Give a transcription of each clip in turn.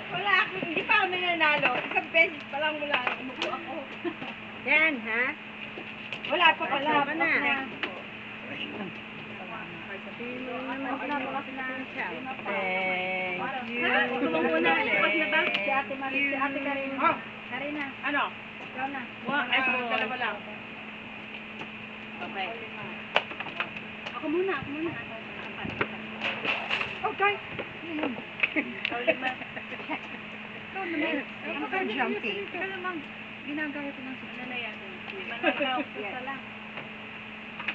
Wala ako, hindi pa ako nananalo. Isang beses pa lang wala umupo ako. Yan, ha? Wala pa pala. Wala na. Thank you. Ito mo muna. Tapos na ba? Si Ate Marie, si Ate Karina. Oh, Karina, ano? ikaw na. Dalawa lang. Okay. Ako muna, ako muna. Okay. Ikaw lima. Ikaw naman. Ano ka jumpy? Ikaw naman. Ginagaya ko ng Ano na yan? Lima na ikaw. Isa lang.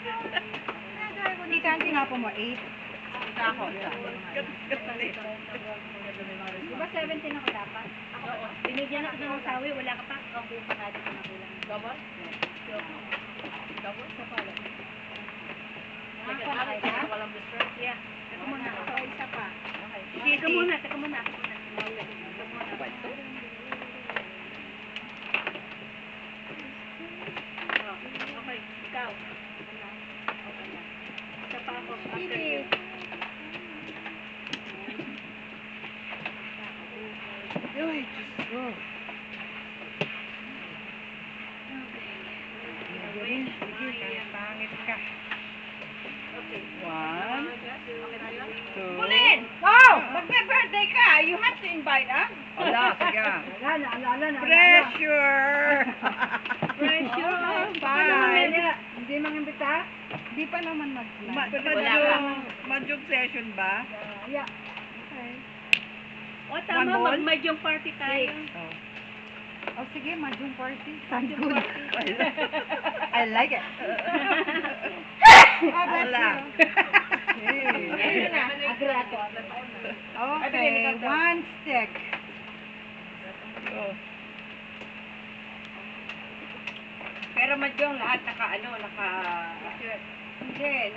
ginagaya ko. Tita, ang tinapon mo, 8. Isa ako. Di ba 17 ako dapat? Oo. Binigyan ako ng sawi, wala ka pa. Ako yung pakali ko na kulang. Double? Double? Sa pala. Bakit? Walang distress? Yeah. Teka muna. Ako isa pa. Okay. Teka muna, teka muna. Teka muna. Teka muna. Ba ito? Oh, okay, ikaw. Okay na. Isa pa ako. After you. Ay, Diyos ko. Okay. Sige, pangit ka. Okay. 1, Okay na yun? 2. Kulin! Oh! Magbe-birthday ka! You have to invite, ah? Wala, sige. Alala na. Pressure! Pressure. Bye! Hindi mangimbita? Di pa naman Wala Madyong session ba? Yeah. Okay. O tama, One ball? mag-madyong party tayo. Oh. Oh, sige, madyong party. Sounds Madyong good. party. I like it. Wala. Ayun na. Agrato. Okay, 1 stick. Oh. Pero madyong lahat naka. Hindi,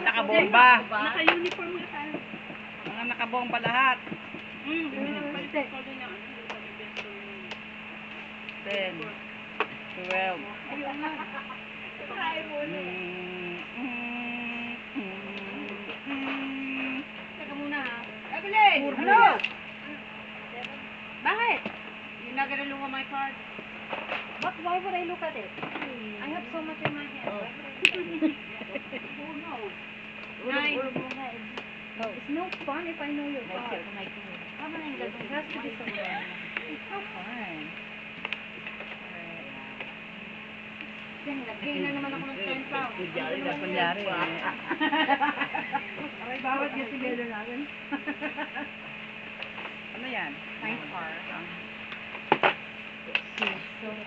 Nakabomba. Naka-uniform na tayo. Mga nakabomba lahat. 10, 12. Ayun na. Teka muna ha. Evelyn! Puro Ano? yan. Bakit? You're not gonna look at my card? But why would I look at it? I have so much in my hand. Why would I look at it? Who knows? Nine. Oh. It's no fun if I know your card. Tama na yung gagawin. It has to be so fun. It's so fun. Yan, nag-gain na naman ako ng 10 pounds. Kunyari na kunyari. Aray, bawat decibelo natin. Ano yan? 9 car.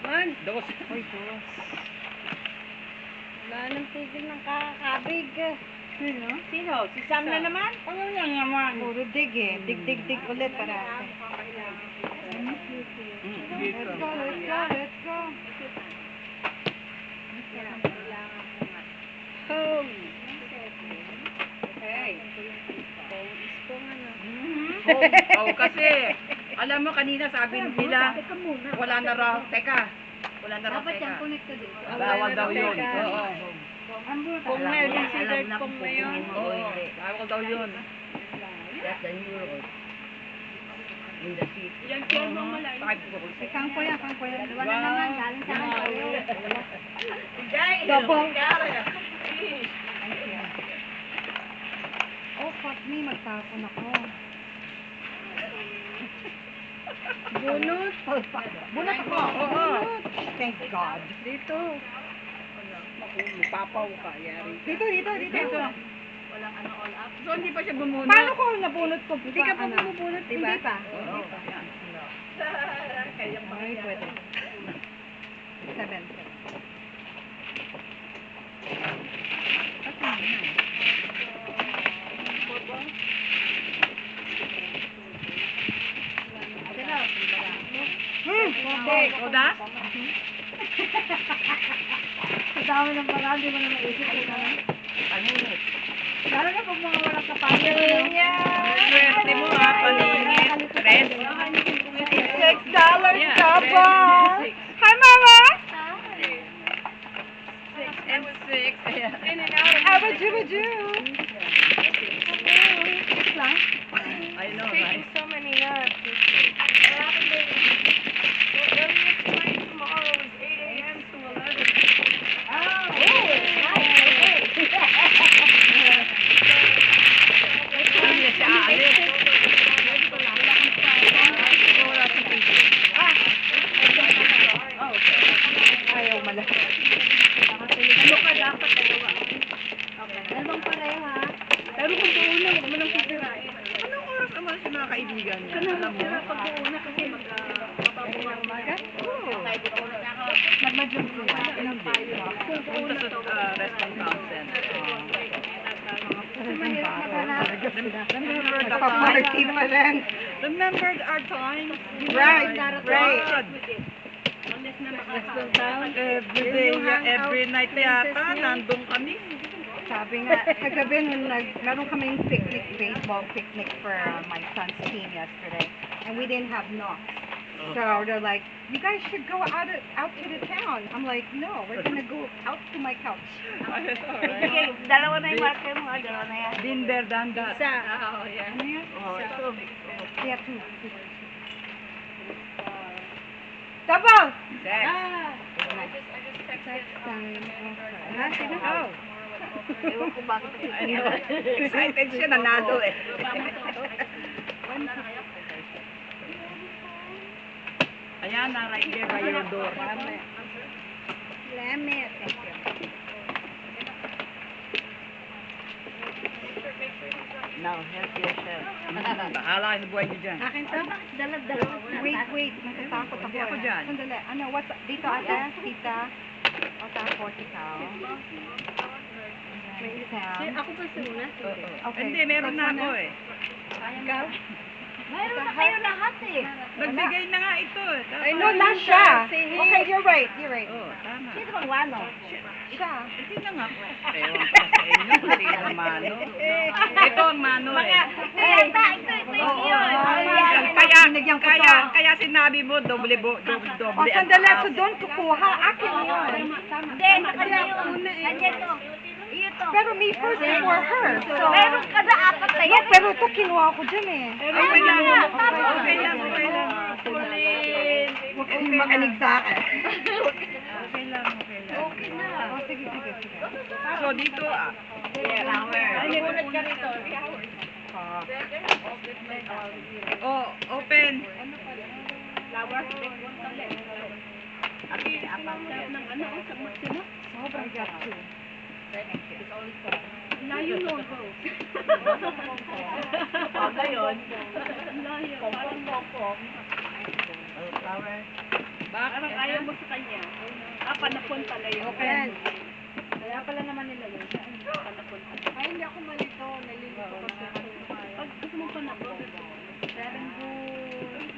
Man, Dos. Uy, dos. Wala nang tigil ng kakabig. Sino? Sino? Si Sam na naman? Ano lang naman? Puro dig eh. Dig ulit para. Let's go, let's go, let's go. Home. Okay. Home is kung ano. Oh, kasi alam mo kanina sabi nila Teka muna. wala na raw. Teka. Wala na raw. Dapat yan, Teka. connected eh. Bawal daw yun. Teka. Oo. Kung may considered kung ngayon. Oo. Bawal daw yun. That's the new road. In the city. Yan, yan mo malayo. Kang ko yan. Dalawa na naman, galing sa akin pareho. Double. Oh, fuck me. Magtapon ako. Bunot. Bunot ako. Oo. Thank God. Dito. Papaw ka, yari. Dito. Walang ano all up. So, hindi pa siya bumunot. Paano ko nabunot ko? Hindi ka pa bumubunot, di ba? Hindi pa. Oo. Ay, pwede. 7. Oda? Sa dami ng paraan, di mo na maisip ko na. Lalo na pag mga walang kapatid. Swerte mo ha, paningit. Red. $6 double! Hi, Mama! 6 and 6. Ayan. Would you? Six lang? I know, Taking right? so many nuts. The earliest flight tomorrow is 8 a.m. to 11. Hindi na siya aalis. Wala sa piso. Ayaw malaki. Ano ka dapat dalawa? Dalawang pareho ha. Pero kung doon na, huwag mo nang sisirain. Anong oras naman si mga kaibigan niya? Alam mo? Pag doon na kasi mababawang umaga. Nagmadyong sila. Punta sa restaurant town center. Mahirap maghanap. Remember the Nagpa-party time? pa lang. Remember our time? Right, right. God. Unless na makasama. Every day, every night yata, nandun kami. Sabi nga, kagabi nung meron kaming picnic, baseball picnic for my son's team yesterday. And we didn't have knocks. So they're like, you guys should go out to the town. I'm like, no, we're gonna go out to my couch. Alright. Dalawa na yung marker mo, dalawa na yan. Been there, done that. Oh, yeah. Ano yan? Oh, ito. Yeah, two. Double! Sex. I just texted Sino? Oh. Ewan ko bakit. Ano? Excited siya, nanalo eh. Ayan, na right there by your door. Lemit. Thank you. Now, help yourself. Bahala kayo sa buhay niyo dyan. Akin to? Dalawa. Wait. Natatakot ako. Hindi ako dyan. Sandali. Ano, what's dito ate? Tita? O tapos ikaw? May Sam? Ako pa sa una. Okay. Hindi, meron na ako eh. Ikaw? Mayroon na kayo lahat eh. Nagbigay na nga ito eh. Ay, no, not siya. Okay, you're right. Oo, tama. Sino bang wano? Siya. Hindi na nga po. Ewan ko sa inyo, hindi na mano. Ito ang mano eh. Ito yun. Kaya sinabi mo, doble. O, sandali. So, doon kukuha. Akin yun. Hindi, nakala yun. Nandiyan to. Iyo to. Pero me first before her. So, Meron ka na apat na no, yan. pero ito kinuha ko dyan eh. Okay lang. Okay lang. Huwag kayong makinig sa akin. Okay lang. O, sige. So, dito Ay, ulit ka rito. Oh, open. I got two. Layo no, go. Paga yun. Layo. Parang mokong. Bakit? Ayaw mo sa kanya. Panapon pala yun. Open. Kaya pala naman nila yun. Panapon pala. Ay, hindi ako malito. Nalilito kasi ako. Pag gusto mo panapon, 7 good.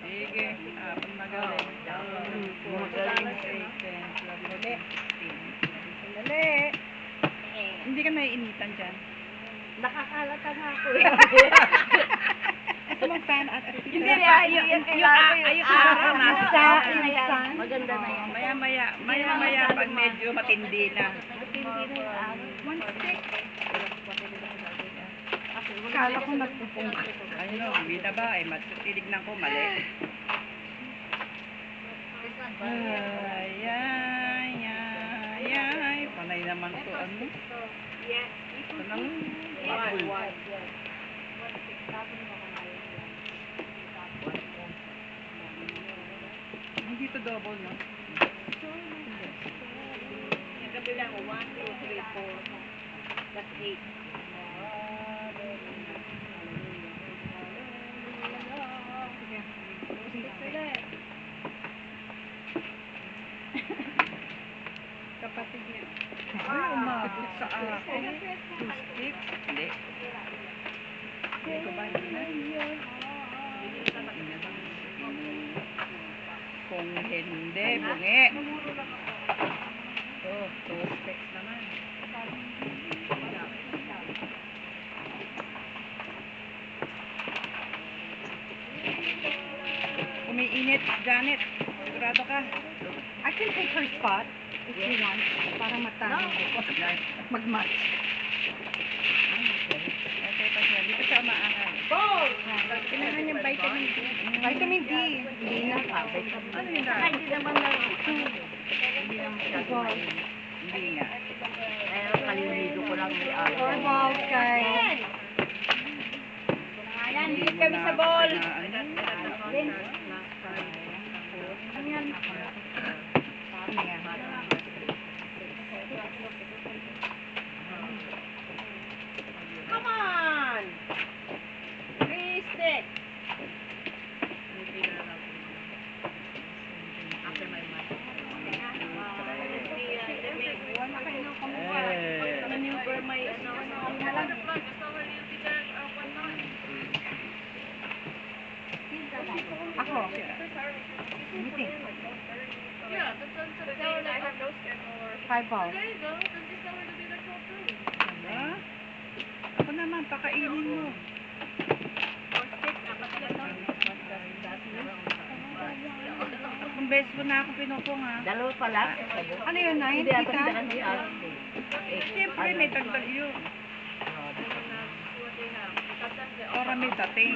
Sige. Pag magaling. Magaling sa 10, 12, 15. Sandali. Hindi ka naiinitan dyan. Nakakalata nga ako eh. Ito mong fan at Hindi yung araw nasa insan. Maganda na yan. Maya pag medyo matindi na. Matindi na yung araw. One stick. Kala ko nagpupong ka. Ayun, bida ba? Tinignan ko mali. Ay. Panay naman to ano. Ito nang baboy. Hindi to double, no? Yung kabilang 1, 2, 3, 4. That's 8. Kapatid niya. Ay, umabot sa akin. 2 sticks? Hindi. Hindi ko ba yun? Kung hindi, bungi. Ito, 2 sticks naman. Umiinit, Janet. Sigurado ka. I can take her spot if you want. Para matangin. Mag-match. Okay pa siya. Dito siya. Kailangan niyang vitamin D. Vitamin D. Hindi na pa. Ano yun Saka na? hindi naman na Balls. Hindi nga. Kaya kalilido ko lang may araw. Four balls, guys. Ayan, higit kami sa ball. Come on! Three sticks. Eh, Ako. Meeting. Five balls. ah? Ako naman, pakainin mo. Kung beses mo na ako pinupong ha. Dalawa pala. Ano yun, Nine? Hindi ako Tita? tindakan si Alex. Siyempre, may tagdag yun. Para may dating.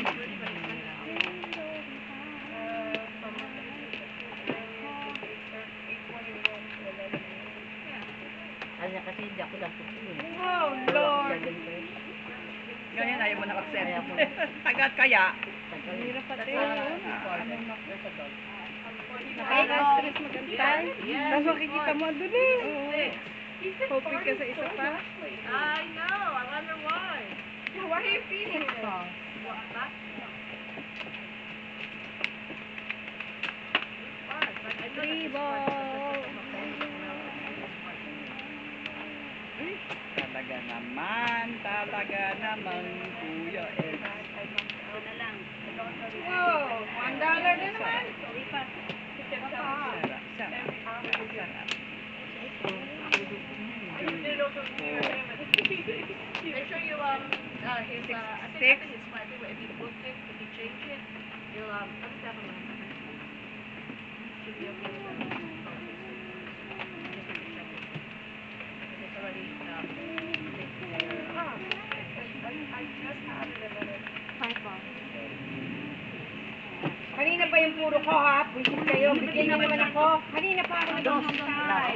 Kanya kasi hindi ako lang tutuloy. Oh, Lord. Ganyan, ayaw mo na accept. Ayaw mo. Tagat kaya. Hirap pati. Ano na? Nakaka-stress magantay. Tapos makikita mo, andun eh. Hoping ka sa isa pa. I know. I wonder why. Why are you feeding Six it? balls. Three balls. Talaga naman, Kuya Ed. Whoa, $1 din naman. Sarap, sarap, sarap. Make sure you his I Six. think it's my favorite. If you book it, if you change it, you'll ano dapat mo? Should be okay with that. It's already I just added another. Five balls. Kanina pa yung puro ko ha, buisit kayo, bigyan niyo naman ako. Kanina pa ako nag-hintay.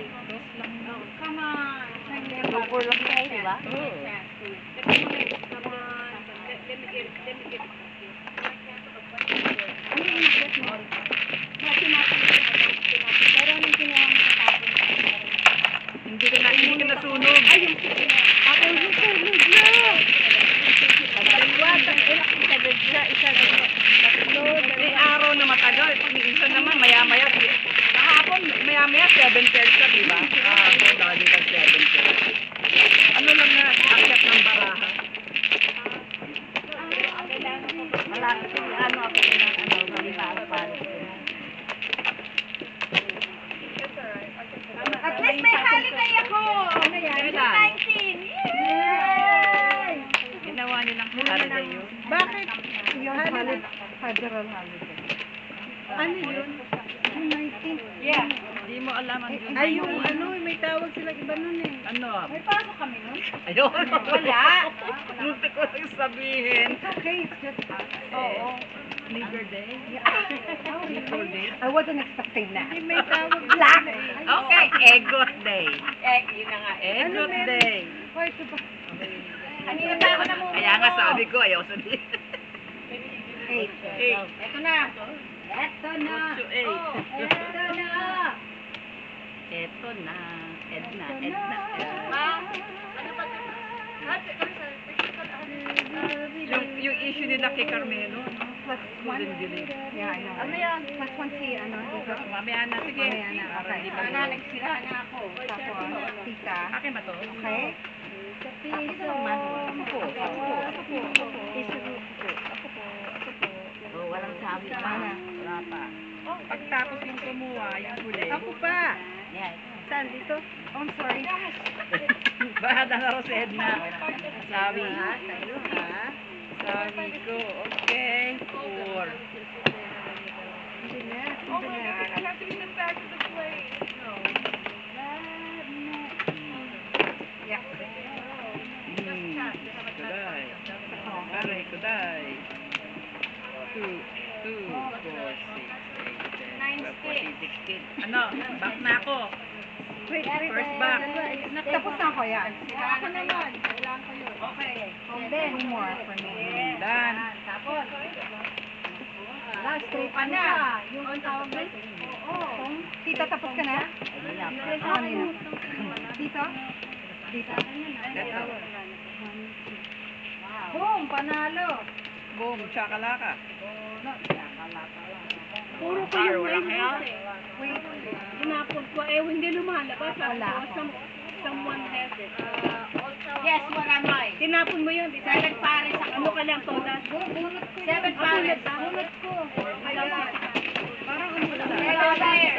Come on. Lupor lang tayo, di ba? Oo. Come on. Let me get it. Ano yung nakit mo? Pero nung kinuha mo sa tapon, Hindi ka nasunog. ako yung tulog na. May araw na matagal. Minsan naman, maya-maya. Kahapon, maya-maya, 7 pairs ka, di ba? So, dali ka 7 pairs. Ano lang na, akyat ng baraha. Malaki si ano ako ng malipaal-paal. At least may holiday ako. Kailan? 19. Yay! Ginawa niyo ng holiday yun. Bakit? Yung federal holiday. Ano yun? Yung 19th. Yeah. Hindi mo alam ang June Ay, yung 19. ano, may tawag silang iba nun eh. Ano? May pasok kami nun. Ayun. Wala. Munti ko lang sabihin. Okay, it's just Oo. Labor Day? Oh, Labor Day? I wasn't expecting that. May tawag Black. Okay, Egot Day. Yun na nga. Egot Day. Why ito ba? Kanina pa ako namuha. Kaya nga sabi ko, ayaw sabihin. 8. 8. Ito na. Eto na! 8 to 8. Eto na! Eto na. Edna. Ma, ano ba ito? Yung issue nila kay Carmelo, no? Plus 1. Dilim-dilim. Yeah, I know. Ano yan? Plus 1 si, ano, dito. Mamaya na, sige. Mamaya na, Para okay. hindi Sana mag- nagsira na ako. Tapos, tita. Akin ba to? Okay? Ito naman. Ako po. Oh, walang sabi pa. Sana. Wala pa. Pagtapos mong kumuha, yung huli. Ako pa. Yan. Saan dito? Oh, I'm sorry. Bahala na si Edna. Sabi. Ha? Tayo, ha? Sabi ko, okay. 4. Hindi na. Oh my God, I have to be the back of the plate. No. Yeah. Aray ko today. 2, 4, 6, 8, 10, 12, 14, 16. Ano? Back na ako. First back. Tapos na ako yan. Ako naman. Kailangan ko yun. Okay. Two more for me. Done. Tapos, last straight Ka na. Yung tawag na. Oo. Tito, tapos ka na? Kanina. Dito? Dito. Ito. Boom! Panalo! Boom, chakalaka. Puro ko Car, yung wala main kaya? Wait. Hinapon ko, hindi lumalabas. Wala. Someone has it. Yes, what am I? Tinapon mo yun, di ba? Seven pares ako. Ano ka lang, todas? Bunot ko. Seven pares. Bunot ko. Parang umulan. Seven pairs.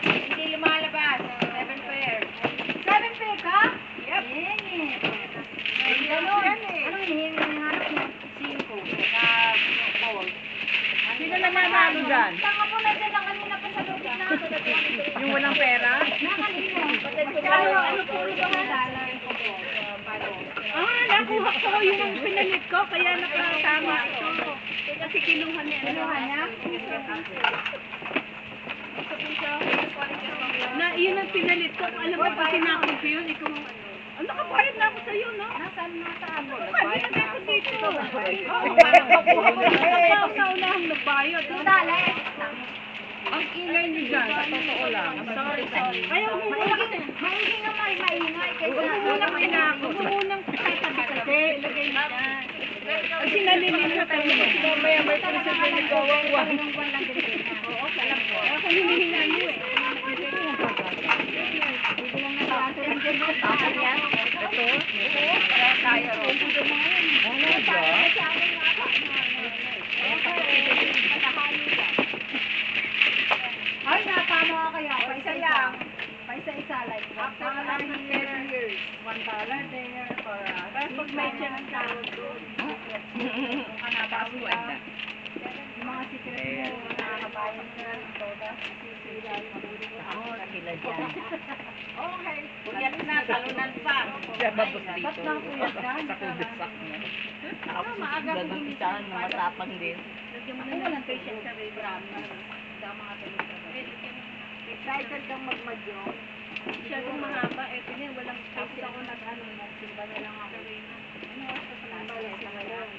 Hindi lumalabas. Seven pairs. Seven pairs ka? Yep. Ganun. Anong hinahanap mo? Cinco. Four. Sino na nanalo dyan? Tanga po na dyan lang kanina pa sa loob na. Yung walang pera? Na kanina. Ano po ba nga? Nakuha ko yung pinalit ko, kaya nakatama ito. Kasi kinuha niya. Kinuha niya? Yun ang pinalit ko. Alam mo pa sinakot ko yun, ikaw ang ano. Nakabayad na ako sa'yo, no? Nasaan mo saan? Nakabayad na ako dito. Ako sa unahang nagbayad. $2. Ang ingay niyo dyan, sa totoo lang. Sorry. Kaya huwag mo muna kasi. Maingay nga maingay kaysa. Huwag mo muna pinako. Huwag mo munang tatabi kasi. Ilagay mo dyan. Kasi nalilimutan mo. Mamaya may president ko, wawang. Oo, alam ko. Ako hinihinga mo eh. Bibilang na sa atin ang gano'n. Tapos yan. Ito? Tayo. Ano dyan? Ay, natama ka kaya. Paisa lang. Paisa-isa like After $1 10 here, years. $1 there for Pag may chance ka. kung ka nabawian. Yung mga secret mo, nakakabayad ka ng toda. Oo, sila dyan. Okay. Puyat na, talunan pa. Siya babos dito. Ba't nakapuyat ka? Sa kubisak niya. Tapos maaga ko ganun isa na matapang din. Lagyan mo Ako na walang ng patient sa rin. Hindi ako makatulog sa gabi. Excited kang magmadyo. Masyadong mahaba. Ito niya, walang Tapos patient. ako nagsimba na lang ako. Ano oras pa sa balik?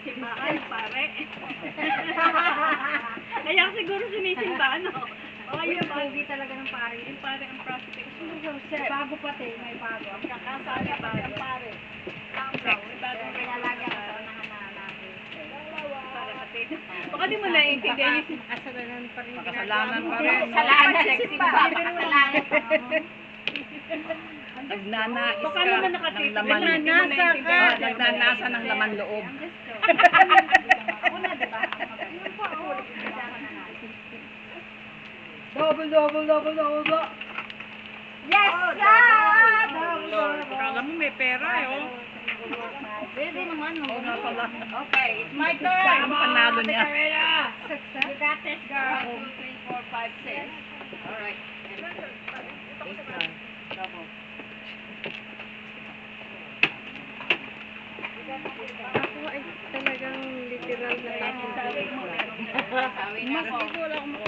Simbaan, pare. Kaya siguro sinisimba, ano? O, Ay, ayun yung ba? pogi talaga ng pare. Yung pare ang prospect. May bago pati, may bago. Ang kakasali pati ang pare. May bagong Kaya lagi ako sa unahan na natin. para pati. Baka di mo naiintindihan yung Kasalanan pa rin. Makasalanan pa rin. no? Kasalanan, simba. Kasalanan. Nagnanais Baka ka naman ng nakatito. laman. Nagnanasa ka. Nagnanasa ng laman loob. Ako na, diba? Yun po, ako. Double. Yes, sir! Kala mo may pera eh, oh. Pwede naman, no? Oo nga pala. Okay, it's my Saan turn. ang panalo niya? You got this, girl. 1, 2, 3, 4, 5, 6. Alright. 8 na. Double. Ako ay talagang literal na Sabi na ako.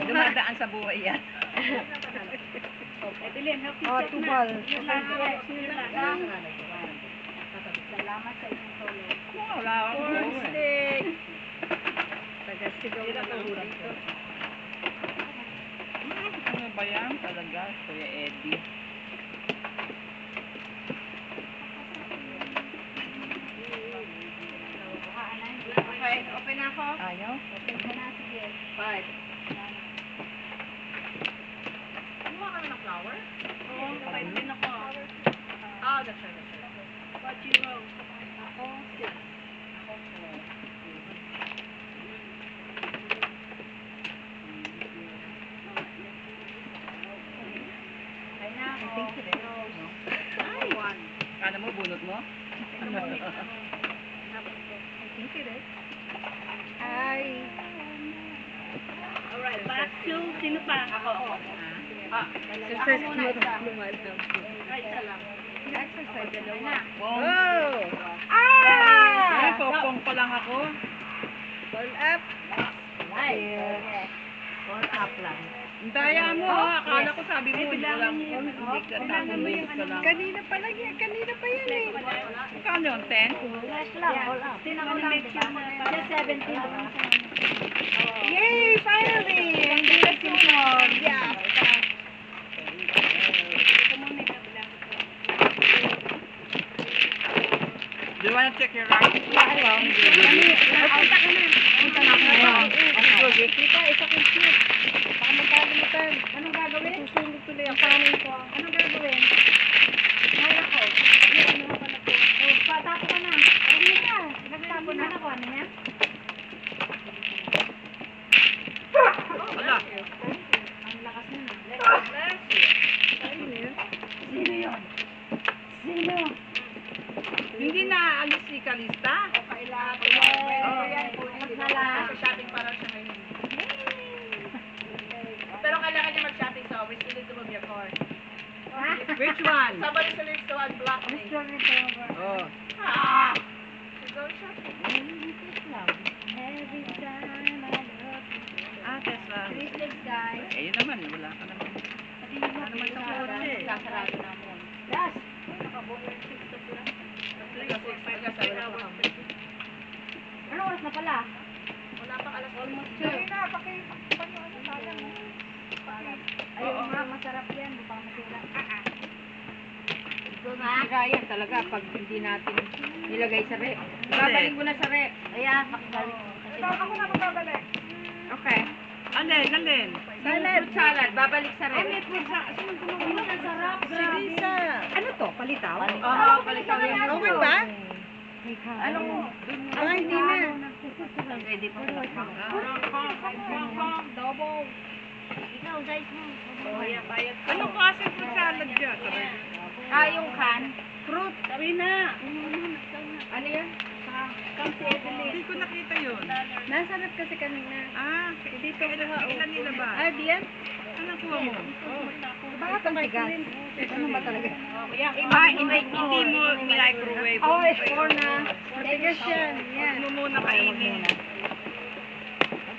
Dumadaan sa buhay yan. Evelyn, help Oh, yourself tubal. Yun lang. Salamat sa inyong tulong. Wala akong buhay. Taga-sigaw na lang dito. Ano ba yan? Talaga, Kuya Eddie. Okay, open ako. Ayaw? Open ka na, sige. 5. Kumuha ka na ng flower? Oo, kahit din ako. Ah, that's right. What you wrote? Ako, 6. Ako, 4. Okay na ako. No. Ay! Kala mo, bunot mo? I think it is. Ay. Alright, back to, sino pa? Ako. Ah, ako muna isa. Ay, isa lang. Exercise. Dalawa. Wow! Ah! Pokpong pa lang ako. Pull up. Yes. All up lang. Ang daya mo, ha? Akala ko sabi mo, walang hindi ka tapos ka lang. Kanina pa lang yan. Kanina pa yan eh. Kano yun, 10? Less lang, all up. Tinako lang, diba? Just 17 lang. Yay! Finally! Ang bilis yung vlog. Yeah. Do you wanna check your right? Kita, isa kong shoot. Baka magkalimutan. Anong gagawin? Susunod tuloy ang kanin ko. Anong gagawin? Wala ko. Ano ako na po? Patapo ka na. Ano ka? Nagtapo na ako. Ano yan? Wala. Ang lakas na. Sino yun? Sino? Hindi na alis si Kalista? Shopping para siya ngayon. Pero kailangan niya mag-shopping sa always need to move your car. Which one? Somebody needs to unblock me. Oh. Ah! She's going shopping. Every time I love you. Ah, Tesla. Thanks, guys. Eh, yun naman. Wala ka naman. Wala naman sa kotse. Sasarado na mo. Das! Ano oras na pala? Wala pang alas Almost Sorry 2. na. Paano sayang mo? Ayun nga, masarap yan. Baka masira. Masira yan talaga pag hindi natin nilagay sa rep. Babalik mo na sa rep. Ayan, makibalik. Ako na magbabalik. Okay. Alin, alin. Fruit salad. Babalik sa rep. Ano ang sarap? Lisa. Ano to? Palitaw? Oo, palitaw yan. Okay ba? Ano mo? Hindi na. Ready pa ba? Double. Ikaw, guys mo. Bayad. Anong klase fruit salad dyan? Yung can. Fruit. Sabi na. Ano yan? Hindi ko nakita yun. Nasa rep kasi kanina. Ah, dito. Ilan nila ba? Diyan? Anong kuha mo? Baka pang tigas. Ano ba talaga? Hindi mo microwave. Or na. Matigas yan. Yan. Huwag mo muna kainin.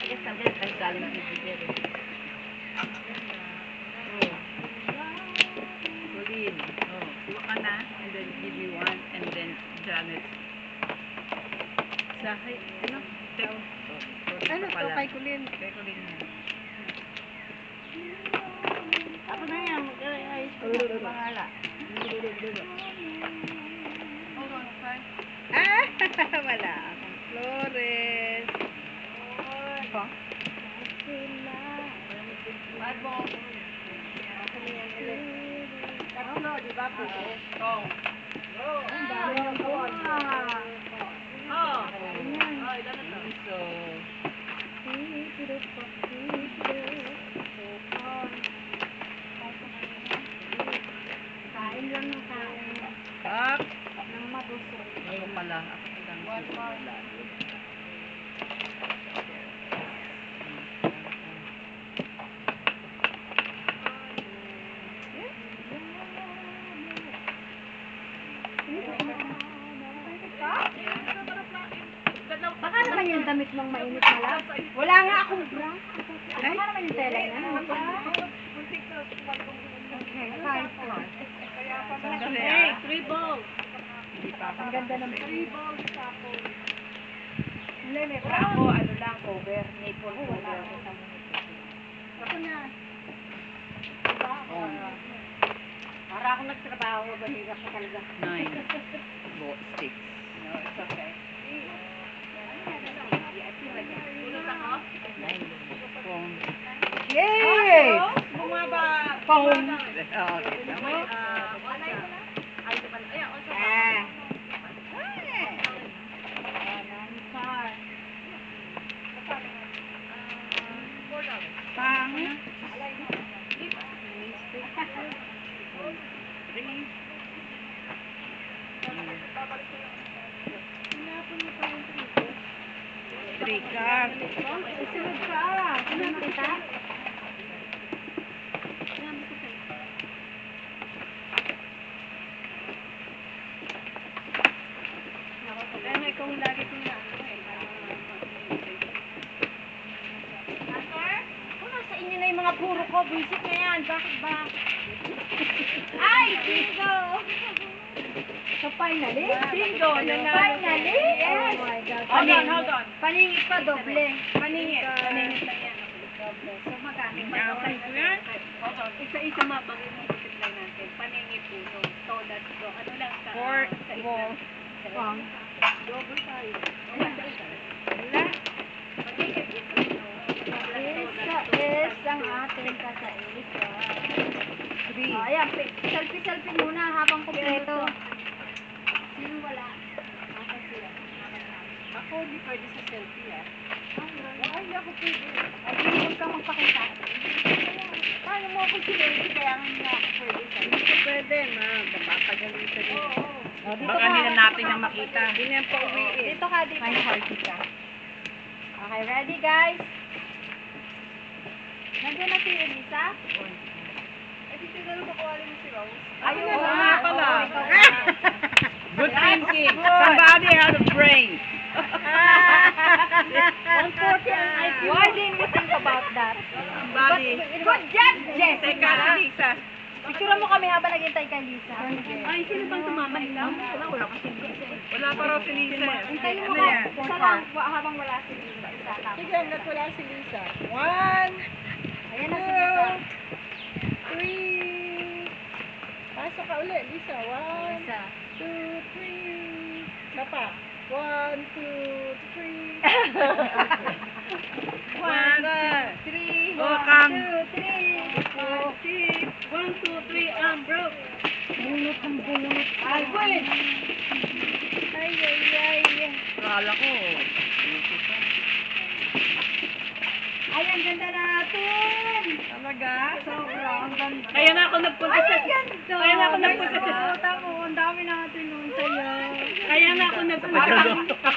Yes, ang galing ng bibigyan. Colleen. Oh, kuha ka na. And then give you one. And then Janet. Sahay. Ano? Ano to kay Kulin? Kay Colleen yan. Ako na yan, mag-ayos ko ng pangalan. Wala akong Flores. Ito? Tatlo, di ba? Oh. Ang dami ng bunga. Oh. So, Kain lang ng kain. up. Nang mabusog. Ako pala. Ako lang. Baka naman yung damit mong mainit na lang. Wala nga akong bra. Baka naman yung tela na. Okay, 5 plus. Sandali Hey, ah. 3 balls. Hindi pa ako. Ang ganda ng Hindi, may bra ako. Ano lang, cover. Maple cover. Ako na. Oh. Para akong nagtrabaho, bahira ko talaga. 9. Bo, 6. No, it's okay. Phone. Yay! Bumaba. Phone. Oh, kita mo? Ah. Pang. Three card. Susunod ka. Sunod kita. ikaw ang lagi kong naano eh. Kung nasa inyo na yung mga puro ko, visit na yan. Bakit ba? Ay, bingo! So finally? Bingo! Finally? Yes! Oh my God. Hold on. Paningit pa, doble. Paningit. Paningit na yan. Doble. So magkano? Okay ko yan. Hold on. Isa-isa mabagay mo multiply natin. Paningit puno. So that's go. Ano lang sa... Four, sa isa. four. Wrong. Double tayo. Wala. Paningit puno. Isa is ang ating kasaisa. Three. Oh, ayan, selfie-selfie muna habang kumpleto. Sino wala? Asan sila? Ako, hindi pwede sa selfie ah. Ay, ako pwede. Ay, huwag ka magpakita. Paano mo ako sinunod? Kaya nga ako pwede sa'yo. Pwede, ma'am. Papagalitan niyo. Oh, dito Baka ka. hindi na natin yung makita. Hindi na pa uwi eh. Dito ka, dito. May hearty ka. Okay, ready guys? Nandiyan na si Elisa? Ayun, oo oo nga, nga pala. oo, ikaw nga. Good thinking. Somebody had a brain. 140 ang IQ. Why didn't you think about that? Somebody. Good job, Jess! Teka, si Lisa. Picture mo kami habang naghintay kay Lisa. Ay, sino bang tumama? Ikaw? Wala kasi Lisa. Wala pa raw si Lisa. Hintayin mo Ano ka. yan? Isa lang, habang wala si Lisa. Isa lang. Sige, hanggat wala si Lisa. 1, Ayan na si Lisa. 3. Pasok ka ulit, Lisa. 1, Lisa. 2, 3. Isa pa. 1, 2, 3. 1, 2, 3. Oh, Kang. 2, 3. 1, 2, 3, I'm broke. Bunot ang bunot. Ay, wait! Ay, ay, ay. Kala ko. Ay, ang ganda natin! Talaga? Sobrang ganda. Kaya na ako nagpunta sa... Kaya na ako nagpunta sa... Ang dami natin nun sa'yo. Kaya na ako nagpunta sa...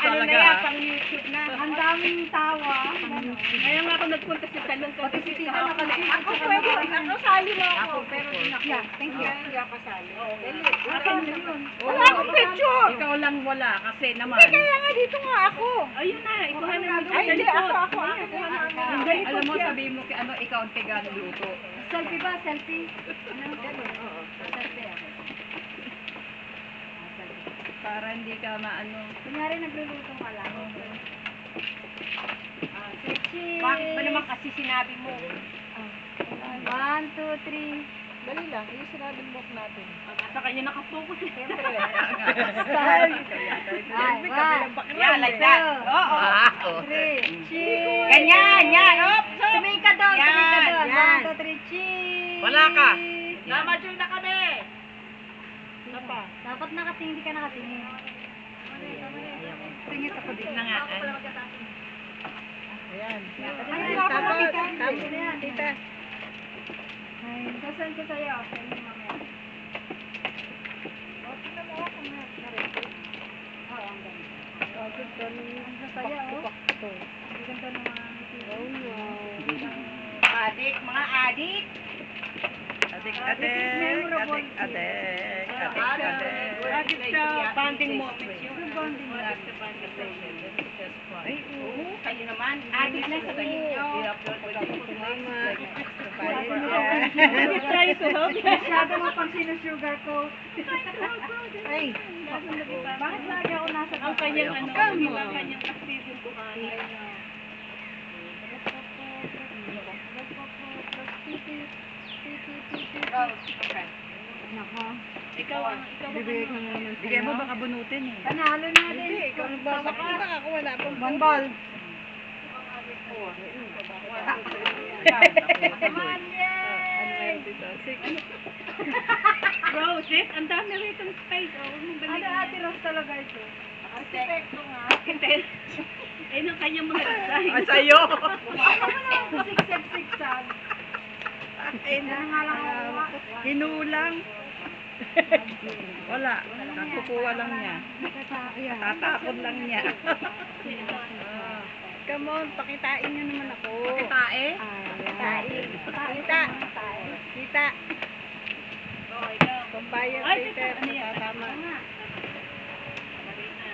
Ano na yan, pang YouTube na. Ang daming tawa. Kaya nga ako nagpunta sa salon kasi Si Tita nakalimutan. Ako pwede, ako sali mo ako. Pero Yeah, thank you. hindi ako kasali. Akin na yun. Wala akong picture! Ikaw lang wala kasi naman. Kaya nga dito nga ako. Ayun na, ikuha na dito. Ay, hindi, ako. Hindi, Alam mo, sabihin mo kay ano, ikaw ang tiga ng luto. Selfie ba? Selfie? Ano? Oo. Selfie ako. Para hindi ka maano. Kunyari nagluluto ka lang. Sechi. Bakit ba naman kasi sinabi mo? 1, 2, 3. Dali lang, yung sinabi mo natin. Sa kanya nakapokus eh. Siyempre. Ay, Yeah, like that. Oo. Oo. 3. Cheese. Ganyan, yan. Op, Tumika doon, tumika Yan, doon. yan. 1, 2, 3, cheese. Wala ka. Namadyong na kami. Ano pa? Dapat nakatingin, hindi ka nakatingin. Tingit ako dito. Na nga. Ayan. Ay, Tama, tama, tita. tama na yan, tita. Ay, sasend ko sa'yo. Send mo mamaya. Oo, ang ganda. Ang saya, oh. Ang ganda ng mga ngiti. Adik, mga adik. Adik, This is adik, memorable. adik, adik, adik, adik. Adik sa bonding moments yun. Yung bonding mo. Adik sa bonding moments. Ay, oo. Kayo naman, adik na sa inyo. Try to help. Masyado mo pang sinusugar ko. Ay, Bakit lagi ako nasa Ang kanyang ano, Come on. ang kanyang kastisuntuhan. Okay. nako. Ikaw ang Bibigay ko na naman Bigay mo baka bunutin eh. Panalo na din. Hindi, ikaw nagbasa ka ba? Ako wala pang One ball. Naman, yay! Roses, ang dami rito ng spice. Oh, huwag mong Ano balikan ate yan. Rose talaga ito? Arkitekto nga. Eh, nung kanyang mga design. Ah, sa'yo. Ano naman siksag-sigsag? Ay, Ano nga lang ako. Hinulang. Wala. Nakukuha lang niya. Ayan. Tatapon lang niya. Come on, pakitain niyo naman ako. Pakitae? Ayan. Kita. Kita. Oh, ikaw. Pambayad Ay, later. ano yan? Tama. Madali na.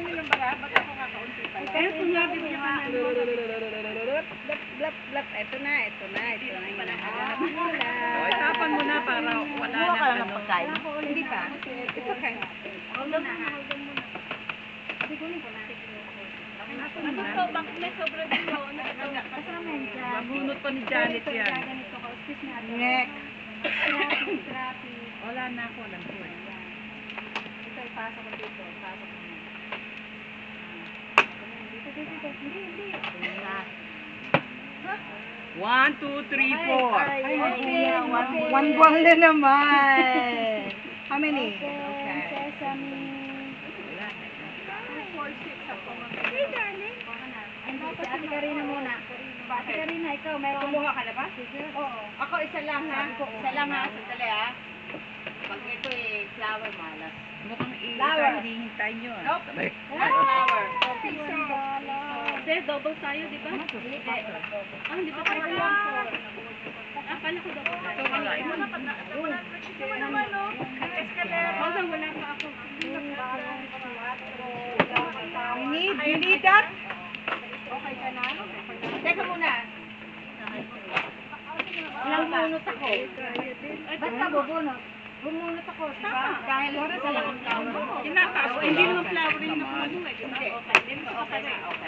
mo yung baga, ba't ako kakaunti pa lang? Pero sinabi mo nga. Blap, blap, blap. Ito na yung hinahanap nila. O, itapan mo na para wala na ano. Hindi pa. It's okay. Hold on muna. Sabi ko ko na. Ano to? Bakit may sobra dito? Kasama yan dyan. Mabunot pa ni Janet yan. Ganito ka. Excuse natin. Next. Traffic. Wala na ako, alam ko eh. Ito, ipasok ko dito. Ipasok ko na. Dito. Hindi. 1, 2, 3, 4. Ay, Okay. one buwan na naman. How many? Okay. Sesame. Wala na. Hey, darling. Si Ate Karina muna. Ate Karina, ikaw, meron. Kumuha ka na ba? Oo. Ako isa lang ha. Isa lang ha. Sandali ha. Pag ito flower malas. Mukhang Flower. hindi hintayin yun. Nope. Sabay. Flower. Piso. Kasi double tayo, di ba? Hindi. Ah, hindi pa tayo pala ko double tayo. Ito, wala. Ito na pala. Ito mo naman, no? Escalera. Wala pa ako. You need that? Okay ka na? Teka muna. Ilang bunot ako? Ba't ka bubunot? Bumunot ako, di ba? Dahil sa lang ang flower mo. Inataas ko Hindi lang. naman flowering na puno eh. Hindi. Okay. Okay.